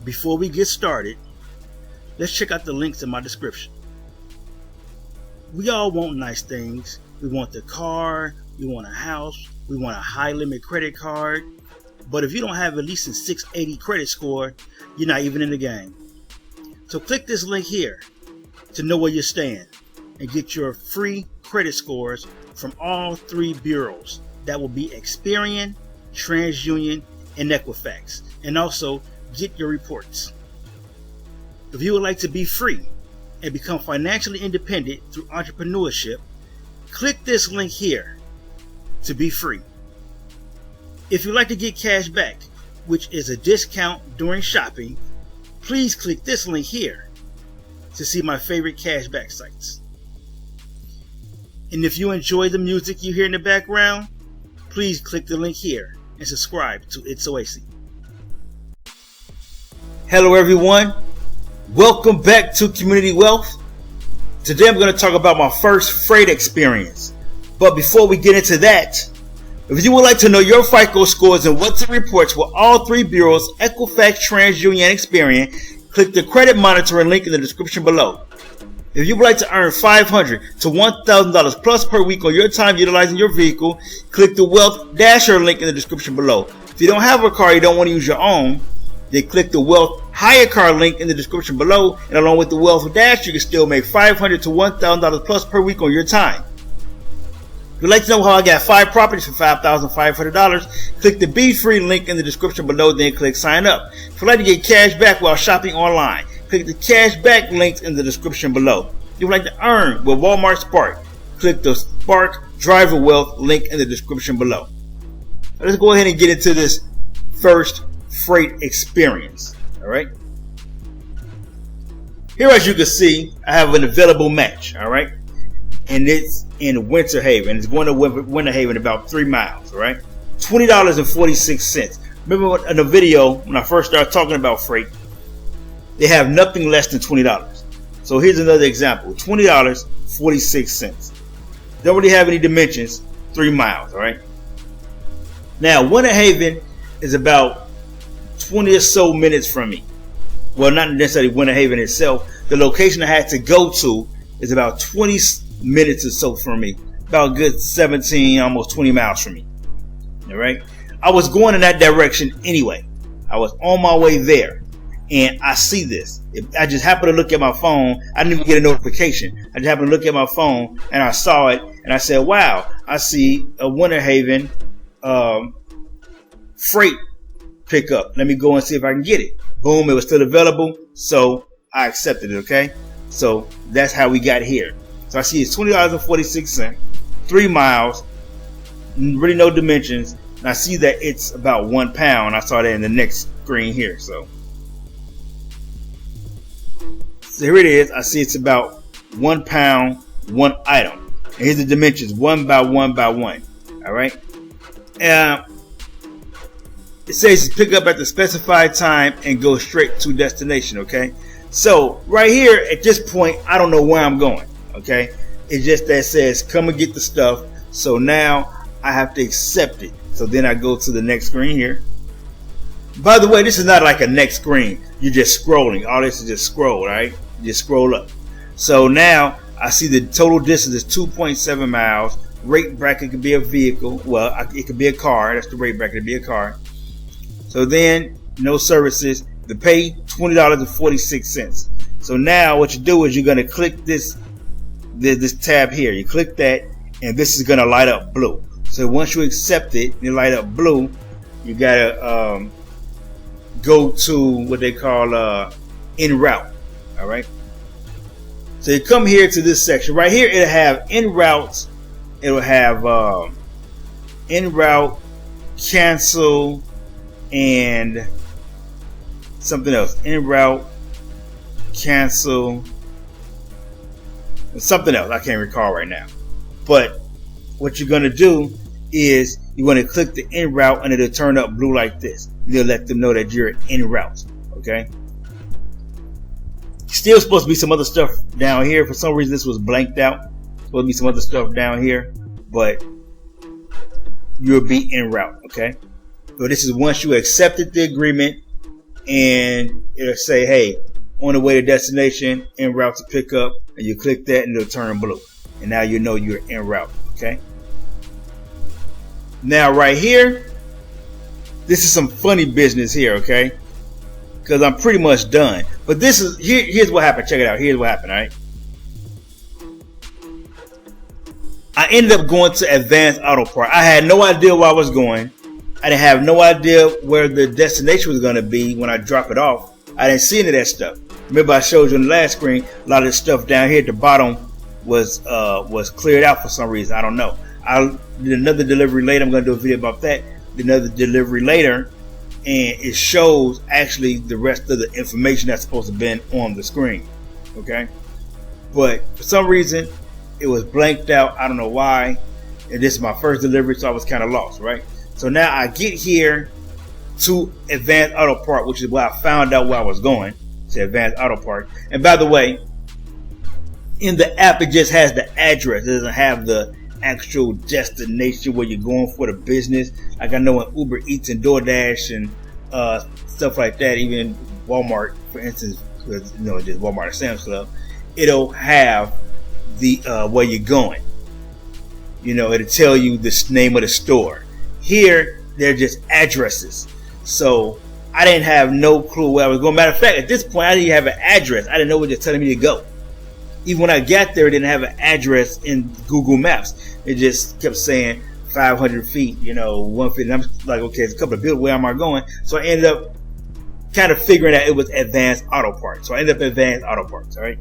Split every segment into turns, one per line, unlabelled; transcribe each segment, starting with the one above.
before we get started, let's check out the links in my description. We all want nice things. We want the car, we want a house, we want a high limit credit card. But if you don't have at least a 680 credit score, you're not even in the game. So click this link here to know where you stand and get your free credit scores from all three bureaus. That will be Experian, TransUnion, and Equifax. And also get your reports. If you would like to be free and become financially independent through entrepreneurship, click this link here to be free. If you'd like to get cash back, which is a discount during shopping, please click this link here to see my favorite cashback sites. And if you enjoy the music you hear in the background, please click the link here and subscribe to It's Oasis. Hello everyone, welcome back to Community Wealth. Today I'm going to talk about my first Frayt experience. But before we get into that, if you would like to know your FICO scores and what to report with all three bureaus, Equifax, TransUnion, and Experian, click the credit monitoring link in the description below. If you would like to earn $500 to $1,000 plus per week on your time utilizing your vehicle, click the Wealth Dasher link in the description below. If you don't have a car, you don't want to use your own, then click the Wealth HyreCar link in the description below, and along with the Wealth Dash, you can still make $500 to $1,000 plus per week on your time. If you'd like to know how I got 5 properties for $5,500, click the Be Free link in the description below, then click Sign Up. If you'd like to get cash back while shopping online, click the Cash Back links in the description below. If you'd like to earn with Walmart Spark, click the Spark Driver Wealth link in the description below. Now let's go ahead and get into this first Frayt experience. Alright. Here, as you can see, I have an available match. Alright. And it's in Winter Haven. It's going to Winter Haven about 3 miles. Alright. $20.46. Remember in the video when I first started talking about Frayt, they have nothing less than $20. So here's another example. $20.46. Don't really have any dimensions. 3 miles. Alright. Now Winter Haven is about 20 or so minutes from me. Well, not necessarily Winter Haven itself. The location I had to go to is about 20 minutes or so from me. About a good 17, almost 20 miles from me. Alright? I was going in that direction anyway. I was on my way there. And I see this. I just happened to look at my phone. I didn't even get a notification. I just happened to look at my phone and I saw it. And I said, wow, I see a Winter Haven Frayt pickup. Let me go and see if I can get it. Boom, it was still available, so I accepted it. Okay, so that's how we got here. So I see it's $20.46, 3 miles, really no dimensions, and I see that it's about 1 pound. I saw that in the next screen here. So here it is. I see it's about 1 pound, 1 item, and here's the dimensions: 1 by 1 by 1. All right. It says pick up at the specified time and go straight to destination. Okay, so right here at this point, I don't know where I'm going. Okay, it just that says come and get the stuff. So now I have to accept it. So then I go to the next screen here. By the way, this is not like a next screen. You're just scrolling. All this is just scroll, right? You just scroll up. So now I see the total distance is 2.7 miles. Rate bracket could be a vehicle. Well, it could be a car. That's the rate bracket. It'd be a car. So then, no services. The pay $20.46. So now, what you do is you're going to click this tab here. You click that, and this is going to light up blue. So once you accept it, you light up blue. You gotta go to what they call en route. All right. So you come here to this section right here. It'll have en routes. It'll have en route, cancel, and something else. En route, cancel, and something else. I can't recall right now. But what you're gonna do is you're gonna click the en route, and it'll turn up blue like this. You'll let them know that you're en route. Okay. Still supposed to be some other stuff down here. For some reason, this was blanked out. Supposed to be some other stuff down here, but you'll be en route. Okay. So this is once you accepted the agreement and it'll say, hey, on the way to destination, en route to pick up, and you click that and it'll turn blue. And now you know you're en route, okay? Now right here, this is some funny business here, okay? Because I'm pretty much done. But this is, here's what happened. Check it out. Here's what happened, all right? I ended up going to Advanced Auto Part. I had no idea where I was going. I didn't have no idea where the destination was going to be when I drop it off. I didn't see any of that stuff. Remember I showed you on the last screen, a lot of this stuff down here at the bottom was cleared out for some reason. I don't know. I did another delivery later. I'm going to do a video about that. Did another delivery later, and it shows actually the rest of the information that's supposed to have been on the screen. Okay? But for some reason, it was blanked out. I don't know why. And this is my first delivery, so I was kind of lost, right? So now I get here to Advanced Auto Part, which is where I found out where I was going, to Advanced Auto Part. And by the way, in the app, it just has the address. It doesn't have the actual destination where you're going for the business. Like I know in Uber Eats and DoorDash and stuff like that, even Walmart, for instance, just Walmart and Sam's Club, it'll have the where you're going. It'll tell you the name of the store. Here, they're just addresses. So I didn't have no clue where I was going. Matter of fact, at this point, I didn't even have an address. I didn't know where they're telling me to go. Even when I got there, it didn't have an address in Google Maps. It just kept saying 500 feet, 1 feet. And I'm like, okay, it's a couple of buildings. Where am I going? So I ended up kind of figuring out it was Advanced Auto Parts. So I ended up at Advanced Auto Parts, all right?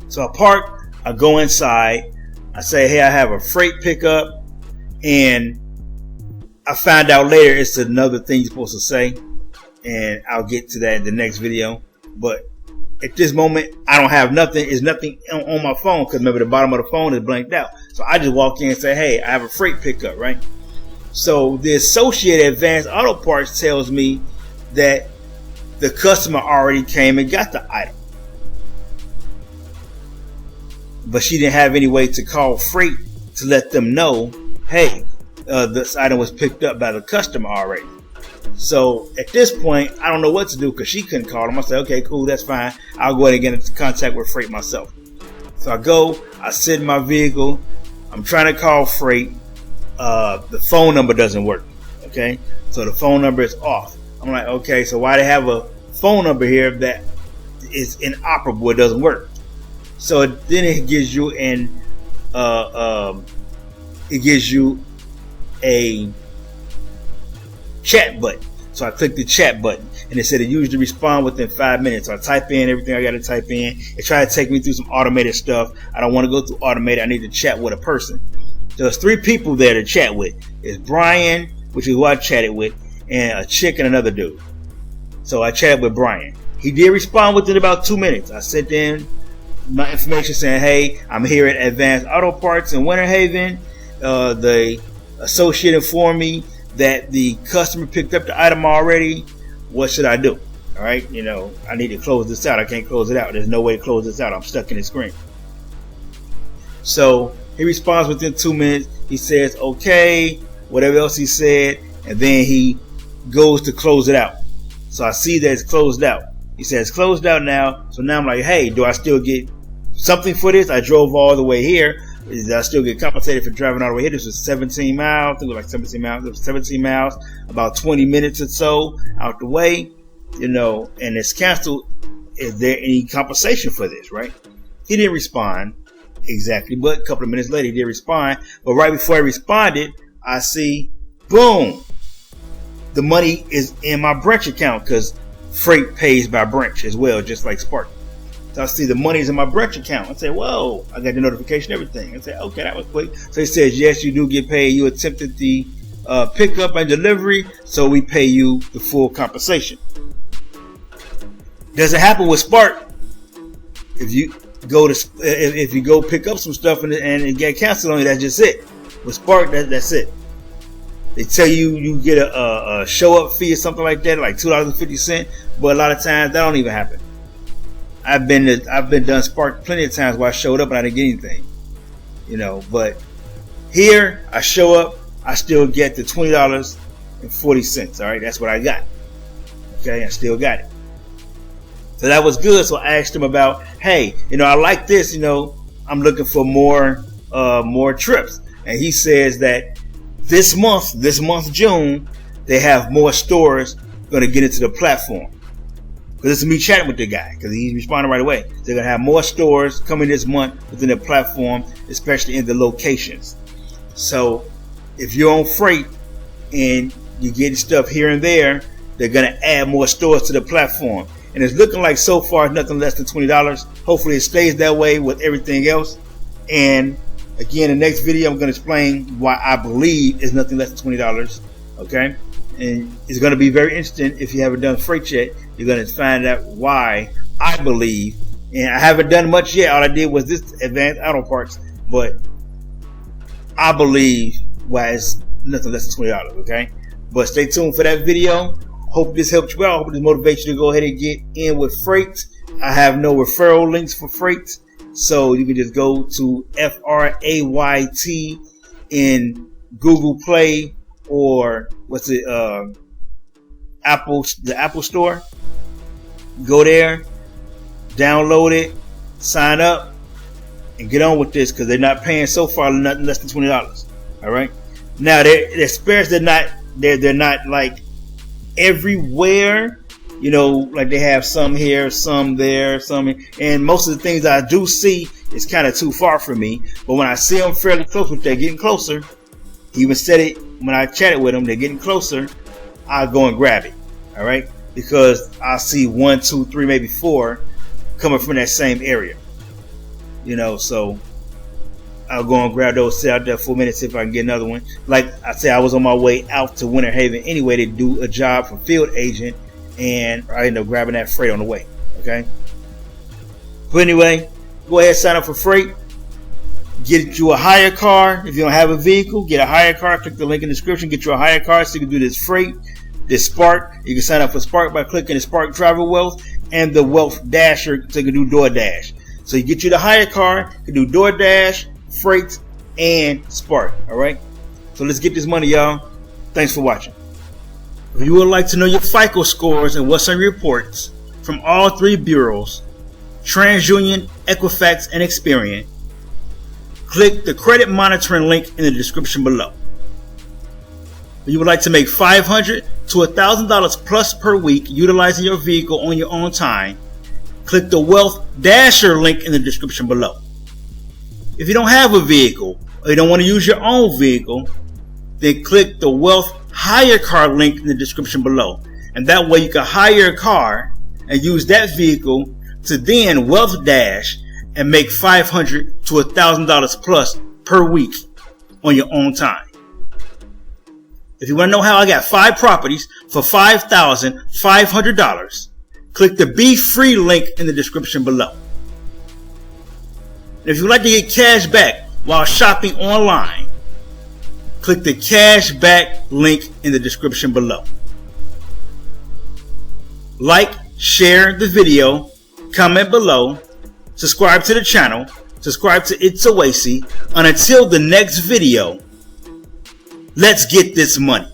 So I park, I go inside, I say, hey, I have a freight pickup, and I find out later it's another thing you're supposed to say, and I'll get to that in the next video. But at this moment, I don't have nothing. There's nothing on my phone because remember the bottom of the phone is blanked out. So I just walk in and say, hey, I have a freight pickup, right? So the associated Advanced Auto Parts tells me that the customer already came and got the item. But she didn't have any way to call Frayt to let them know, hey, this item was picked up by the customer already. So at this point, I don't know what to do because she couldn't call them. I said, okay, cool, that's fine. I'll go ahead and get into contact with Frayt myself. So I go, I sit in my vehicle. I'm trying to call Frayt. The phone number doesn't work. Okay, so the phone number is off. I'm like, okay, so why they have a phone number here that is inoperable? It doesn't work. So then it gives you a chat button. So I click the chat button, and it said it usually respond within 5 minutes. So I type in everything I got to type in. It tried to take me through some automated stuff. I don't want to go through automated. I need to chat with a person. There's 3 people there to chat with. It's Brian, which is who I chatted with, and a chick and another dude. So I chatted with Brian. He did respond within about 2 minutes. I sent in my information saying, hey, I'm here at Advanced Auto Parts in Winter Haven. The associate informed me that the customer picked up the item already. What should I do? All right, I need to close this out. I can't close it out. There's no way to close this out. I'm stuck in the screen. So he responds within 2 minutes. He says, okay, whatever else he said, and then he goes to close it out. So I see that it's closed out. He says closed out now. So now I'm like, hey, do I still get something for this? I drove all the way here. Did I still get compensated for driving all the way here? This was 17 miles. I think it was like 17 miles. It was 17 miles, about 20 minutes or so out the way, and it's canceled. Is there any compensation for this, right? He didn't respond exactly, but a couple of minutes later, he did respond. But right before he responded, I see, boom, the money is in my branch account because Frayt pays by branch as well, just like Spark. So I see the money's in my branch account. I say, whoa, I got the notification, everything. I say, okay, that was quick. So he says, yes, you do get paid. You attempted the pickup and delivery, so we pay you the full compensation. Does it happen with Spark? If you go pick up some stuff and it get canceled on you, that's just it. With Spark, that's it. They tell you get a show up fee or something like that, like $2.50, but a lot of times that don't even happen. I've been done Spark plenty of times where I showed up and I didn't get anything, but here I show up, I still get the $20.40. All right, that's what I got. Okay, I still got it. So that was good. So I asked him about, hey, I like this, I'm looking for more trips. And he says that this month June, they have more stores going to get into the platform. Because this is me chatting with the guy, because he's responding right away. They're going to have more stores coming this month within the platform, especially in the locations. So if you're on Frayt and you're getting stuff here and there, they're going to add more stores to the platform. And it's looking like so far nothing less than $20. Hopefully it stays that way with everything else. And again, in the next video, I'm going to explain why I believe it's nothing less than $20. Okay? And it's going to be very interesting. If you haven't done Frayt yet, you're going to find out why I believe. And I haven't done much yet. All I did was this advanced auto parts. But I believe why it's nothing less than $20. Okay? But stay tuned for that video. Hope this helped you out. Hope this motivates you to go ahead and get in with Frayt. I have no referral links for Frayt. So you can just go to Frayt in Google Play or the Apple Store. Go there, download it, sign up, and get on with this, because they're not paying so far nothing less than $20. All right. Now their spares, they're not like everywhere. Like they have some here, some there, some here. And most of the things I do see is kind of too far from me. But when I see them fairly close, which they're getting closer, he even said it when I chatted with them, they're getting closer, I'll go and grab it. All right? Because I see 1, 2, 3, maybe 4 coming from that same area. So I'll go and grab those, sit out there for a minute, see if I can get another one. Like I said, I was on my way out to Winter Haven anyway to do a job for field agent. And I ended up grabbing that Frayt on the way. Okay. But anyway, go ahead and sign up for Frayt. Get you a HyreCar. If you don't have a vehicle, get a HyreCar. Click the link in the description. Get you a HyreCar so you can do this Frayt, this Spark. You can sign up for Spark by clicking the Spark Driver Wealth and the Wealth Dasher, so you can do DoorDash. So you get you the HyreCar, you can do DoorDash, Frayt, and Spark. All right. So let's get this money, y'all. Thanks for watching. If you would like to know your FICO scores and what's on your reports from all 3 bureaus, TransUnion, Equifax, and Experian, click the credit monitoring link in the description below. If you would like to make $500 to $1,000 plus per week utilizing your vehicle on your own time, click the Wealth Dasher link in the description below. If you don't have a vehicle or you don't want to use your own vehicle, then click the Wealth HyreCar link in the description below, and that way you can hire a car and use that vehicle to then Wealth Dash and make $500 to $1,000 plus per week on your own time. If you want to know how I got 5 properties for $5,500, click the Be Free link in the description below. And if you'd like to get cash back while shopping online, click the cash back link in the description below. Like, share the video, comment below, subscribe to the channel, subscribe to It's Oasis, and until the next video, let's get this money.